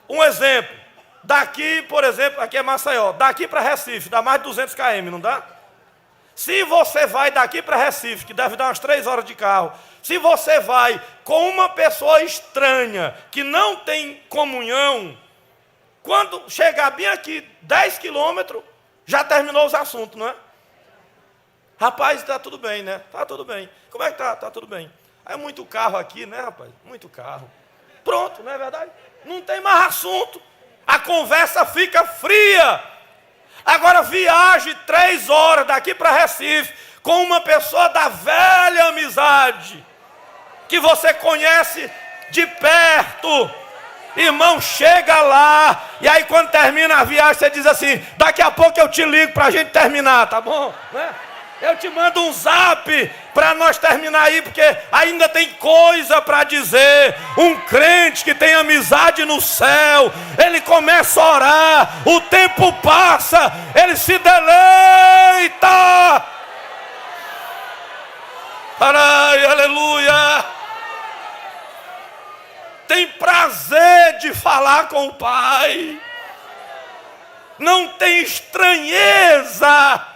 um exemplo. Daqui, por exemplo, aqui é Maceió. Daqui para Recife, dá mais de 200 km, não dá? Se você vai daqui para Recife, que deve dar umas 3 horas de carro. Se você vai com uma pessoa estranha, que não tem comunhão, quando chegar bem aqui, 10 quilômetros, já terminou os assuntos, não é? Rapaz, está tudo bem, né? Está tudo bem. Como é que está? Está tudo bem. É muito carro aqui, né, rapaz? Muito carro. Pronto, não é verdade? Não tem mais assunto. A conversa fica fria. Agora viaje 3 horas daqui para Recife com uma pessoa da velha amizade, que você conhece de perto. Irmão, chega lá, e aí quando termina a viagem, você diz assim, daqui a pouco eu te ligo para a gente terminar, tá bom? Né? Eu te mando um zap para nós terminar aí, porque ainda tem coisa para dizer. Um crente que tem amizade no céu, ele começa a orar, o tempo passa, ele se deleita. Ai, aleluia. Tem prazer de falar com o Pai. Não tem estranheza.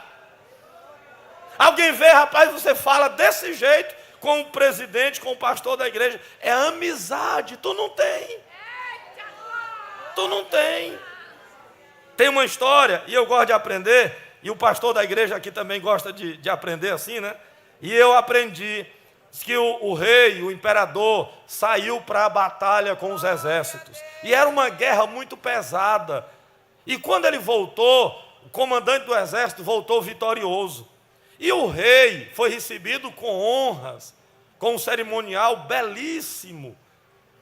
Alguém vê, rapaz, você fala desse jeito com o presidente, com o pastor da igreja. É amizade. Tu não tem. Tu não tem. Tem uma história, e eu gosto de aprender, e o pastor da igreja aqui também gosta de aprender assim, né? E eu aprendi que o rei, o imperador, saiu para a batalha com os exércitos. E era uma guerra muito pesada. E quando ele voltou, o comandante do exército voltou vitorioso. E o rei foi recebido com honras, com um cerimonial belíssimo.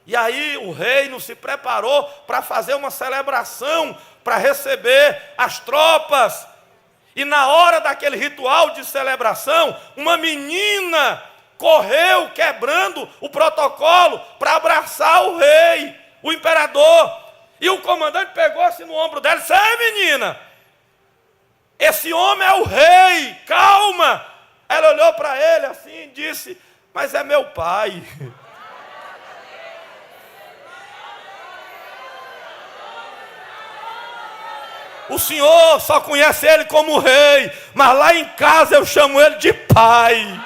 E aí o reino se preparou para fazer uma celebração, para receber as tropas. E na hora daquele ritual de celebração, uma menina correu quebrando o protocolo para abraçar o rei, o imperador. E o comandante pegou-se no ombro dela e disse, ei, menina, esse homem é o rei, calma. Ela olhou para ele assim e disse, mas é meu pai. O senhor só conhece ele como rei, mas lá em casa eu chamo ele de pai.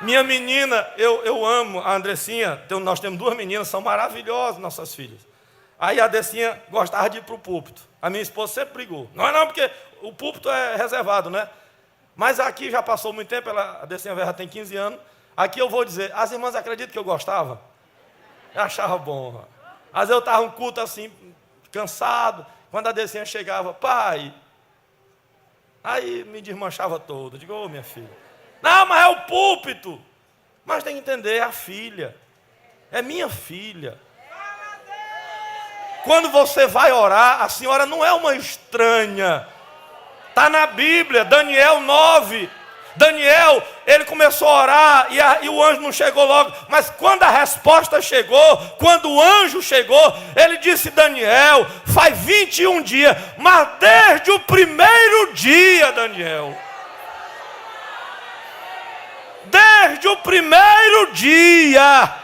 Minha menina, eu amo a Andressinha, nós temos 2 meninas, são maravilhosas, nossas filhas. Aí a Andressinha gostava de ir para o púlpito. A minha esposa sempre brigou. Não, porque o púlpito é reservado, né? Mas aqui já passou muito tempo, a Andressinha já tem 15 anos. Aqui eu vou dizer, as irmãs acreditam que eu gostava? Eu achava bom. Às vezes eu estava um culto assim, cansado. Quando a Andressinha chegava, pai, aí me desmanchava todo. Eu digo, ô minha filha. Não, mas é o púlpito. Mas tem que entender, é a filha. É minha filha. Quando você vai orar, a senhora não é uma estranha. Está na Bíblia, Daniel 9. Daniel, ele começou a orar e o anjo não chegou logo. Mas quando a resposta chegou, quando o anjo chegou, ele disse, Daniel, faz 21 dias. Mas desde o primeiro dia, Daniel. Desde o primeiro dia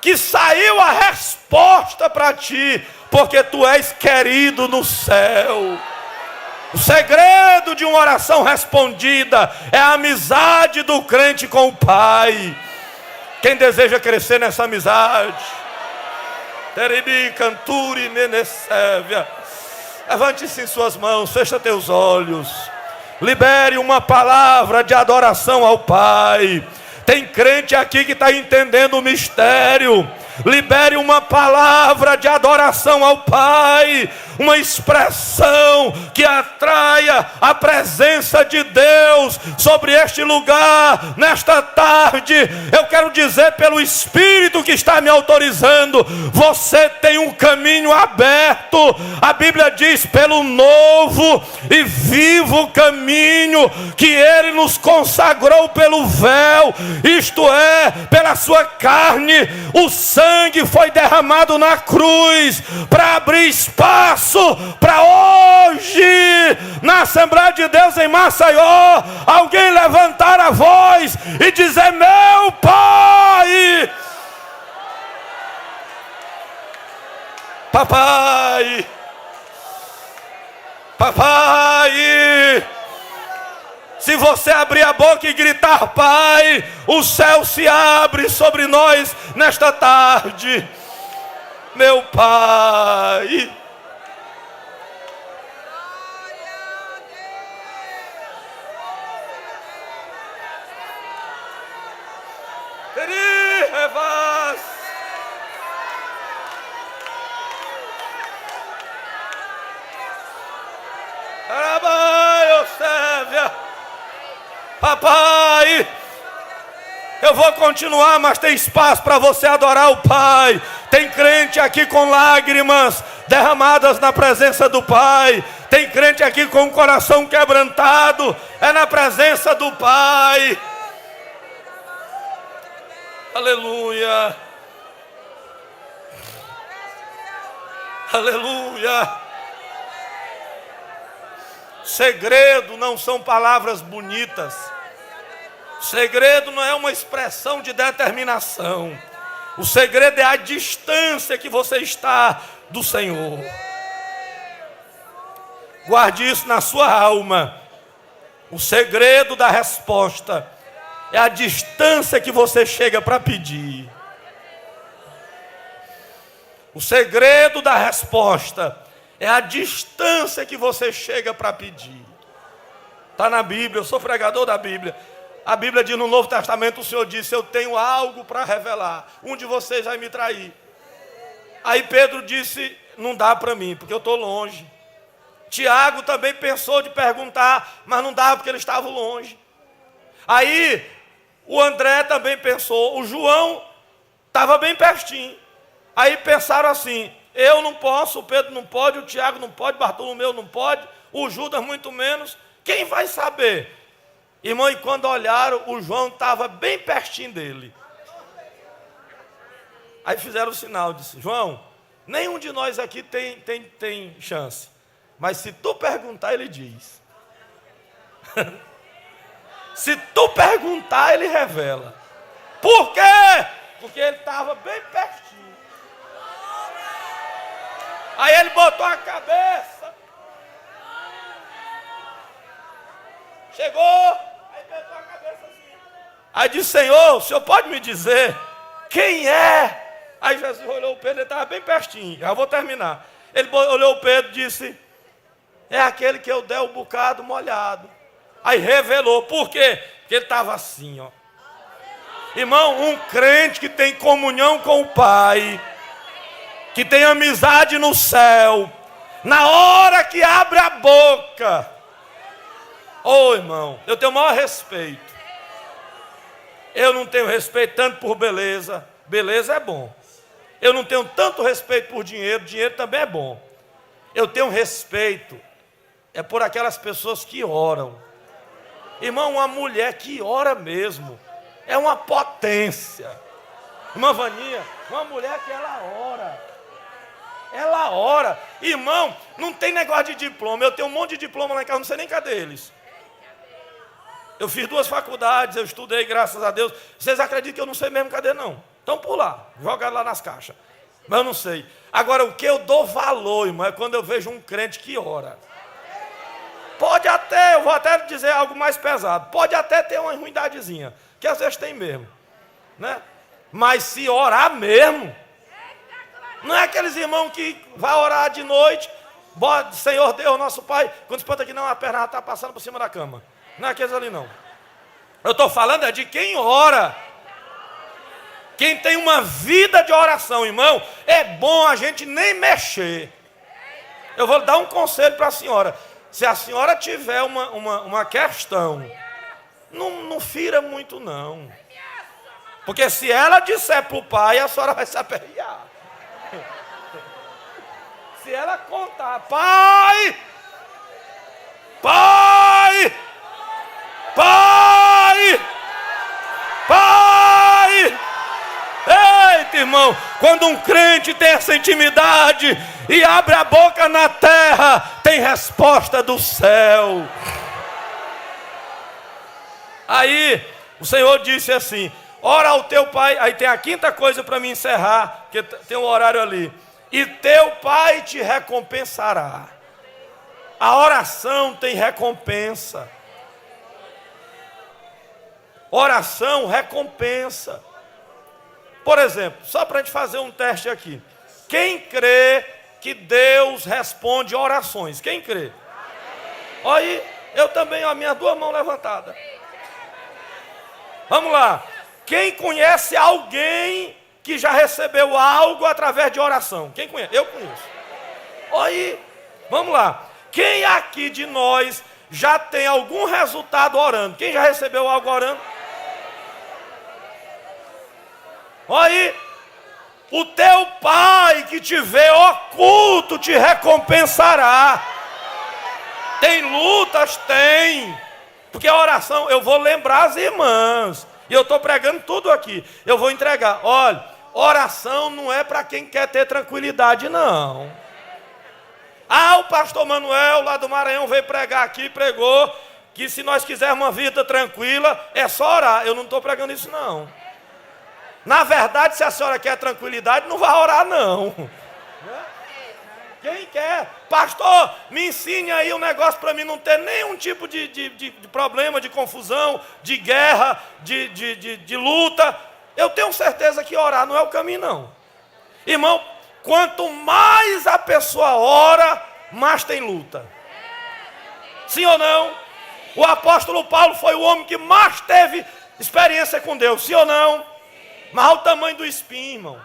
que saiu a resposta para ti, porque tu és querido no céu. O segredo de uma oração respondida é a amizade do crente com o Pai. Quem deseja crescer nessa amizade? Teribi, canturi, menessévia. Levante-se em suas mãos, fecha teus olhos. Libere uma palavra de adoração ao Pai. Tem crente aqui que está entendendo o mistério. libere uma palavra de adoração ao Pai, uma expressão que atraia a presença de Deus sobre este lugar, nesta tarde. Eu quero dizer pelo Espírito que está me autorizando, você tem um caminho aberto. A Bíblia diz, pelo novo e vivo caminho que Ele nos consagrou pelo véu, isto é, pela sua carne. O sangue foi derramado na cruz para abrir espaço para hoje, na Assembleia de Deus em Maceió, alguém levantar a voz e dizer: meu Pai, papai, papai. Se você abrir a boca e gritar Pai, o céu se abre sobre nós nesta tarde. Meu Pai. Papai, eu vou continuar, mas tem espaço para você adorar o Pai. Tem crente aqui com lágrimas derramadas na presença do Pai. Tem crente aqui com o coração quebrantado. É na presença do Pai. Aleluia. Aleluia. Segredo não são palavras bonitas. Segredo não é uma expressão de determinação. O segredo é a distância que você está do Senhor. Guarde isso na sua alma. O segredo da resposta é a distância que você chega para pedir. O segredo da resposta é a distância que você chega para pedir. Está na Bíblia, eu sou pregador da Bíblia. A Bíblia diz no Novo Testamento, o Senhor disse: eu tenho algo para revelar. Um de vocês vai me trair. Aí Pedro disse: não dá para mim, porque eu estou longe. Tiago também pensou de perguntar, mas não dava porque ele estava longe. Aí o André também pensou, o João estava bem pertinho. Aí pensaram assim: eu não posso, o Pedro não pode, o Tiago não pode, Bartolomeu não pode, o Judas muito menos. Quem vai saber? Irmão, e quando olharam, o João estava bem pertinho dele. Aí fizeram o sinal, disse: João, nenhum de nós aqui tem chance. Mas se tu perguntar, ele diz. Se tu perguntar, ele revela. Por quê? Porque ele estava bem pertinho. Aí ele botou a cabeça. Chegou. Aí botou a cabeça assim. Aí disse: Senhor, o senhor pode me dizer quem é? Aí Jesus olhou o Pedro, ele estava bem pertinho. Já vou terminar. Ele olhou o Pedro e disse: é aquele que eu dei o bocado molhado. Aí revelou. Por quê? Porque ele estava assim, ó. Irmão, um crente que tem comunhão com o Pai, que tem amizade no céu, na hora que abre a boca, ô irmão, eu tenho o maior respeito. Eu não tenho respeito tanto por beleza. Beleza é bom. Eu não tenho tanto respeito por dinheiro. Dinheiro também é bom. Eu tenho respeito é por aquelas pessoas que oram. Irmão, uma mulher que ora mesmo é uma potência. Irmã Vaninha, uma mulher que ela ora. Ela ora. Irmão, não tem negócio de diploma. Eu tenho um monte de diploma lá em casa, não sei nem cadê eles. Eu fiz 2 faculdades, eu estudei, graças a Deus. Vocês acreditam que eu não sei mesmo cadê, não? Então por lá, jogaram lá nas caixas. Mas eu não sei. Agora, o que eu dou valor, irmão, é quando eu vejo um crente que ora. Pode até, eu vou até dizer algo mais pesado, pode até ter uma ruindadezinha, que às vezes tem mesmo, né? Mas se orar mesmo, não é aqueles irmãos que vai orar de noite, Senhor Deus, nosso Pai, quando espanta que não, a perna está passando por cima da cama. Não é aqueles ali não. Eu estou falando é de quem ora Quem tem uma vida de oração, irmão, é bom a gente nem mexer. Eu vou dar um conselho para a senhora. Se a senhora tiver uma questão, não fira muito não. Porque se ela disser para o pai, a senhora vai se aperrear. Se ela contar, pai, pai, pai, pai. Eita, irmão, quando um crente tem essa intimidade e abre a boca na terra, tem resposta do céu. Aí o Senhor disse assim: ora ao teu pai. Aí tem a quinta coisa para me encerrar, que tem um horário ali. E teu pai te recompensará. A oração tem recompensa. Oração recompensa. Por exemplo, só para a gente fazer um teste aqui. Quem crê que Deus responde orações? Quem crê? Olha aí, eu também, as minhas duas mãos levantadas. Vamos lá. Quem conhece alguém que já recebeu algo através de oração? Quem conhece? Eu conheço. Olha aí, vamos lá. Quem aqui de nós já tem algum resultado orando? Quem já recebeu algo orando? Olha aí, o teu pai que te vê oculto te recompensará. Tem lutas? Tem. Porque a oração, eu vou lembrar as irmãs. E eu estou pregando tudo aqui. Eu vou entregar. Olha, oração não é para quem quer ter tranquilidade, não. Ah, o pastor Manuel lá do Maranhão veio pregar aqui, pregou que se nós quisermos uma vida tranquila, é só orar. Eu não estou pregando isso, não. Na verdade, se a senhora quer tranquilidade, não vai orar, não. Quem quer? Pastor, me ensine aí um negócio para mim não ter nenhum tipo de problema, de confusão, de guerra, de luta. Eu tenho certeza que orar não é o caminho, não. Irmão, quanto mais a pessoa ora, mais tem luta. Sim ou não? O apóstolo Paulo foi o homem que mais teve experiência com Deus. Sim ou não? Mas olha o tamanho do espinho, irmão.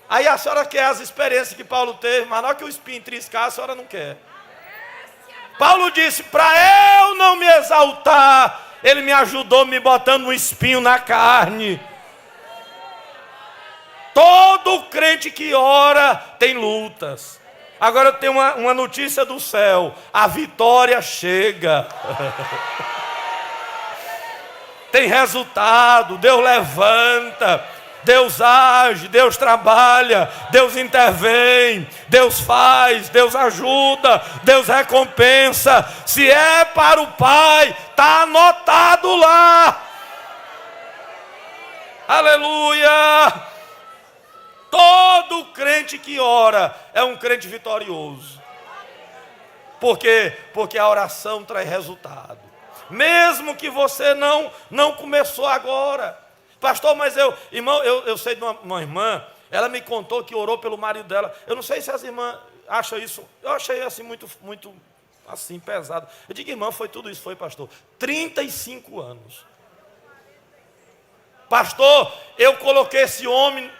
Aí a senhora quer as experiências que Paulo teve, mas na hora que o espinho triscar, a senhora não quer. Paulo disse: para eu não me exaltar, ele me ajudou me botando um espinho na carne. Todo crente que ora tem lutas. Agora eu tenho uma notícia do céu: a vitória chega. Tem resultado, Deus levanta, Deus age, Deus trabalha, Deus intervém, Deus faz, Deus ajuda, Deus recompensa. Se é para o Pai, está anotado lá. Aleluia! Todo crente que ora é um crente vitorioso. Por quê? Porque a oração traz resultado. Mesmo que você não começou agora. Pastor, mas irmão, eu sei de uma irmã, ela me contou que orou pelo marido dela. Eu não sei se as irmãs acham isso, eu achei assim muito assim pesado. Eu digo, irmã, foi tudo isso, foi, pastor. 35 anos. Pastor, eu coloquei esse homem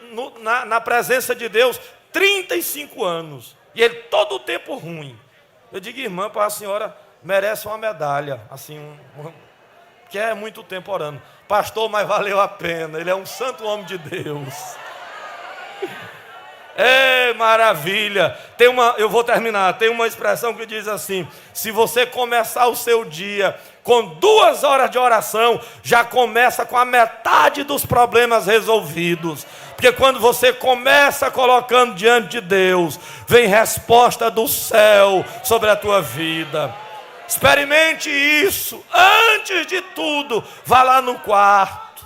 na presença de Deus 35 anos. E ele todo o tempo ruim. Eu digo, irmã, para a senhora merece uma medalha, assim, que é muito tempo orando. Pastor, mas valeu a pena, ele é um santo homem de Deus. É maravilha. Eu vou terminar, tem uma expressão que diz assim: se você começar o seu dia com 2 horas de oração, já começa com a metade dos problemas resolvidos. Porque quando você começa colocando diante de Deus, vem resposta do céu sobre a tua vida. Experimente isso. Antes de tudo, vá lá no quarto.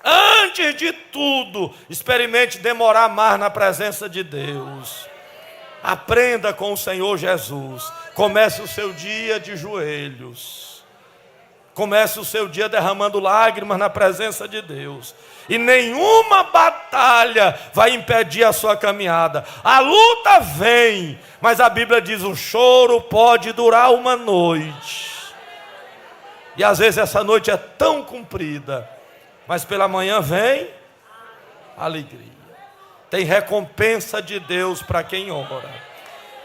Antes de tudo, experimente demorar mais na presença de Deus. Aprenda com o Senhor Jesus. Comece o seu dia de joelhos. Comece o seu dia derramando lágrimas na presença de Deus. E nenhuma batalha vai impedir a sua caminhada. A luta vem, mas a Bíblia diz: o choro pode durar uma noite. E às vezes essa noite é tão comprida mas pela manhã vem alegria. Tem recompensa de Deus para quem ora.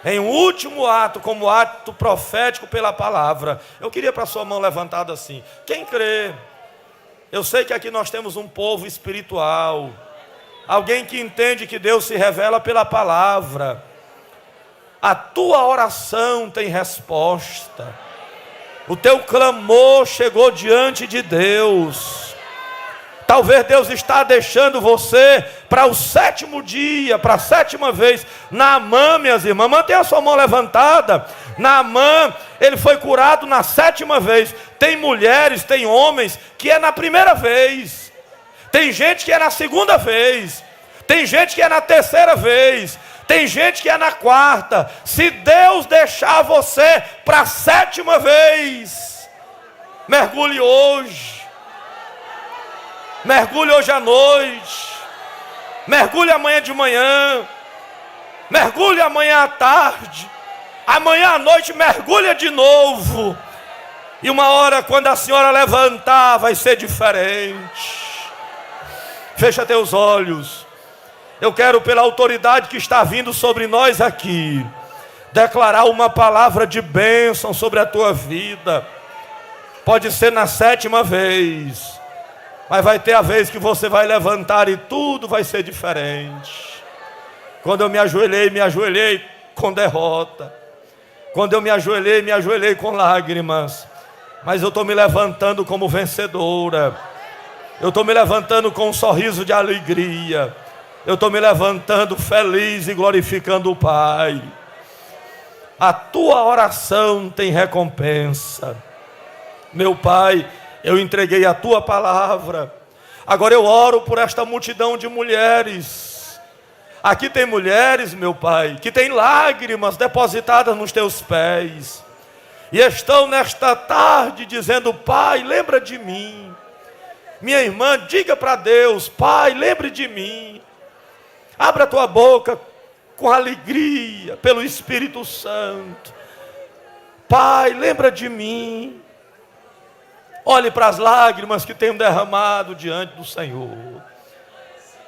Em um último ato, como ato profético pela palavra, eu queria para a sua mão levantada assim. Quem crê? Eu sei que aqui nós temos um povo espiritual. Alguém que entende que Deus se revela pela palavra. A tua oração tem resposta. O teu clamor chegou diante de Deus. Talvez Deus está deixando você para o 7º dia, para a 7ª vez. Naamã, minhas irmãs, mantenha a sua mão levantada. Naamã, ele foi curado na 7ª vez. Tem mulheres, tem homens que é na primeira vez. Tem gente que é na 2ª vez. Tem gente que é na 3ª vez. Tem gente que é na 4ª. Se Deus deixar você para a 7ª vez, mergulhe hoje. Mergulhe hoje à noite. Mergulhe amanhã de manhã. Mergulhe amanhã à tarde. Amanhã à noite mergulha de novo. E uma hora quando a senhora levantar vai ser diferente. Fecha teus olhos. Eu quero, pela autoridade que está vindo sobre nós aqui, declarar uma palavra de bênção sobre a tua vida. Pode ser na 7ª vez, mas vai ter a vez que você vai levantar e tudo vai ser diferente. Quando eu me ajoelhei com derrota. Quando eu me ajoelhei com lágrimas. Mas eu estou me levantando como vencedora. Eu estou me levantando com um sorriso de alegria. Eu estou me levantando feliz e glorificando o Pai. A tua oração tem recompensa. Meu Pai, eu entreguei a tua palavra. Agora eu oro por esta multidão de mulheres. Aqui tem mulheres, meu Pai, que têm lágrimas depositadas nos teus pés. E estão nesta tarde dizendo: Pai, lembra de mim. Minha irmã, diga para Deus: Pai, lembre de mim. Abra a tua boca com alegria pelo Espírito Santo. Pai, lembra de mim. Olhe para as lágrimas que tenho derramado diante do Senhor.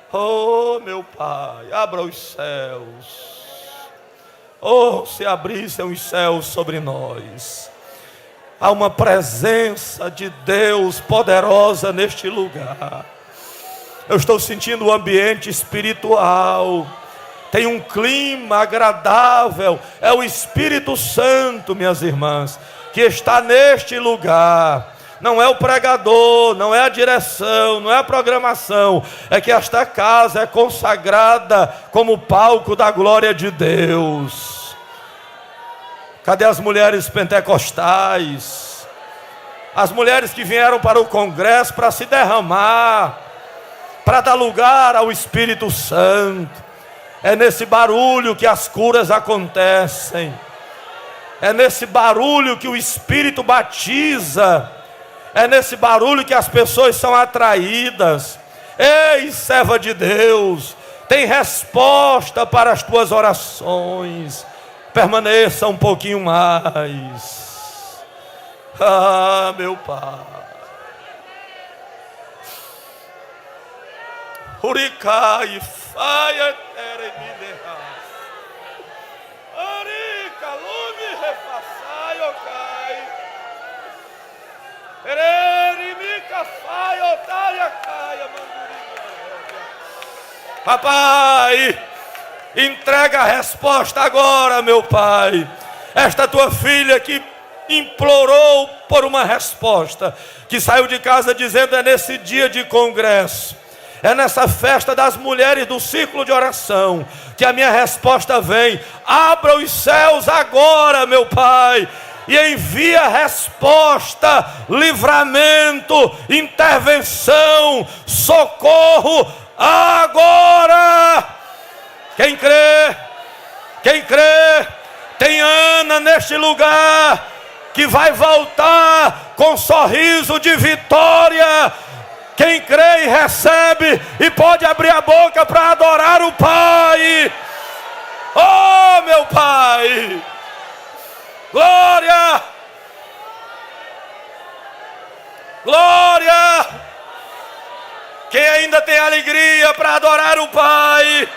Oh, meu Pai, abra os céus. Oh, se abrissem os céus sobre nós. Há uma presença de Deus poderosa neste lugar. Eu estou sentindo o ambiente espiritual. Tem um clima agradável. É o Espírito Santo, minhas irmãs, que está neste lugar. Não é o pregador, não é a direção, não é a programação. É que esta casa é consagrada como palco da glória de Deus. Cadê as mulheres pentecostais? As mulheres que vieram para o congresso para se derramar, para dar lugar ao Espírito Santo. É nesse barulho que as curas acontecem. É nesse barulho que o Espírito batiza. É nesse barulho que as pessoas são atraídas. Ei, serva de Deus, tem resposta para as tuas orações. Permaneça um pouquinho mais. Ah, meu Pai. Uricai, faia, teremide. Arica, lume, refaçai, ocai. Eremica, faia, otária, caia, mandurinha. Papai, entrega a resposta agora, meu Pai. Esta tua filha que implorou por uma resposta, que saiu de casa dizendo: é nesse dia de congresso, é nessa festa das mulheres do círculo de oração que a minha resposta vem. Abra os céus agora, meu Pai, e envia resposta, livramento, intervenção, socorro agora. Quem crê? Quem crê? Tem Ana neste lugar que vai voltar com sorriso de vitória. Quem crê e recebe e pode abrir a boca para adorar o Pai. Oh, meu Pai, glória, glória, Quem ainda tem alegria para adorar o Pai?